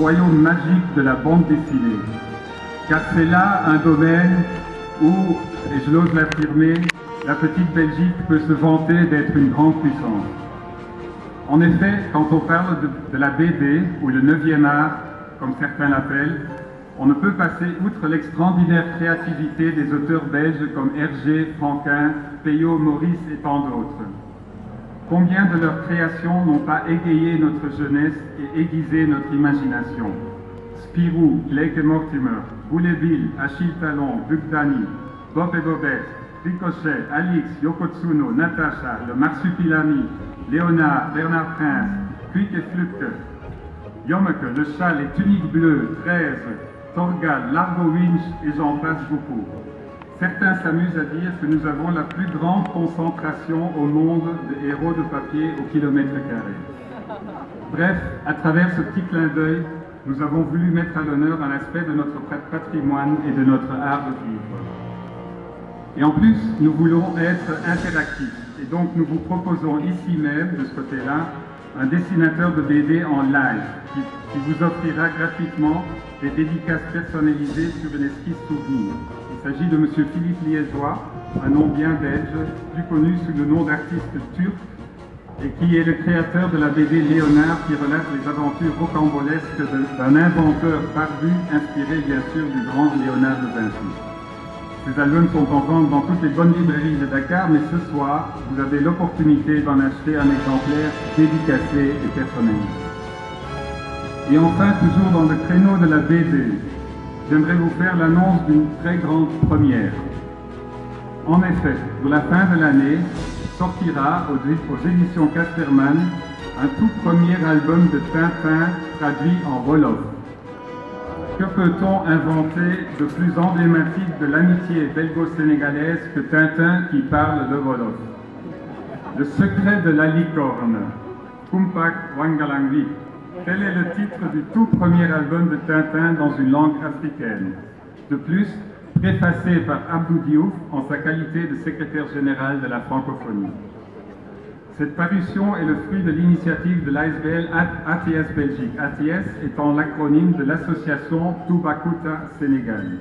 royaume magique de la bande dessinée. Car c'est là un domaine où, et je l'ose l'affirmer, la petite Belgique peut se vanter d'être une grande puissance. En effet, quand on parle de la BD, ou le 9e art, comme certains l'appellent, on ne peut passer outre l'extraordinaire créativité des auteurs belges comme Hergé, Franquin, Peyo, Maurice et tant d'autres. Combien de leurs créations n'ont pas égayé notre jeunesse et aiguisé notre imagination? Spirou, Blake et Mortimer, Bouleville, Achille Talon, Buck Danny, Bob et Bobette, Ricochet, Alix, Yoko Tsuno, Natacha, le Marsupilami, Léonard, Bernard Prince, Quick et Flupke, Jommeke, le Chat, les Tuniques Bleues, 13, Torgal, Largo Winch et j'en passe beaucoup. Certains s'amusent à dire que nous avons la plus grande concentration au monde de héros de papier au kilomètre carré. Bref, à travers ce petit clin d'œil, nous avons voulu mettre à l'honneur un aspect de notre patrimoine et de notre art de vivre. Et en plus, nous voulons être interactifs. Et donc, nous vous proposons ici même, de ce côté-là, un dessinateur de BD en live qui vous offrira gratuitement des dédicaces personnalisées sur une esquisse souvenir. Il s'agit de M. Philippe Liégeois, un nom bien belge, plus connu sous le nom d'artiste turc, et qui est le créateur de la BD Léonard qui relate les aventures rocambolesques d'un inventeur barbu inspiré bien sûr du grand Léonard de Vinci. Ces albums sont en vente dans toutes les bonnes librairies de Dakar, mais ce soir, vous avez l'opportunité d'en acheter un exemplaire dédicacé et personnalisé. Et enfin, toujours dans le créneau de la BD, j'aimerais vous faire l'annonce d'une très grande première. En effet, pour la fin de l'année, sortira aux éditions Casterman un tout premier album de Tintin traduit en Wolof. Que peut-on inventer de plus emblématique de l'amitié belgo-sénégalaise que Tintin qui parle le Wolof? Le secret de la licorne, Kumpak Wangalangwi. Tel est le titre du tout premier album de Tintin dans une langue africaine. De plus, préfacé par Abdou Diouf en sa qualité de secrétaire général de la francophonie. Cette parution est le fruit de l'initiative de l'ASBL ATS Belgique, ATS étant l'acronyme de l'association Toubacouta Sénégal.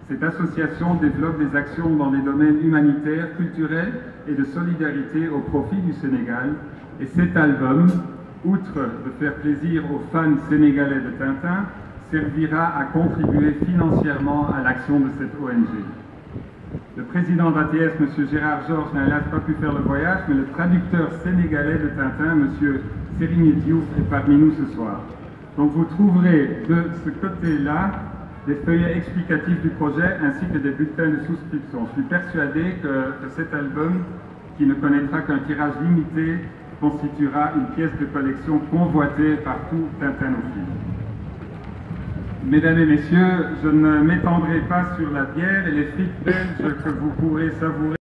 Cette association développe des actions dans les domaines humanitaires, culturels et de solidarité au profit du Sénégal. Et cet album, outre de faire plaisir aux fans sénégalais de Tintin, servira à contribuer financièrement à l'action de cette ONG. Le président d'ATS, M. Gérard Georges, n'a hélas pas pu faire le voyage, mais le traducteur sénégalais de Tintin, M. Serigne Diouf, est parmi nous ce soir. Donc vous trouverez de ce côté-là des feuillets explicatifs du projet ainsi que des bulletins de souscription. Je suis persuadé que cet album, qui ne connaîtra qu'un tirage limité, constituera une pièce de collection convoitée par tout tintinophile. Mesdames et messieurs, je ne m'étendrai pas sur la bière et les frites belges que vous pourrez savourer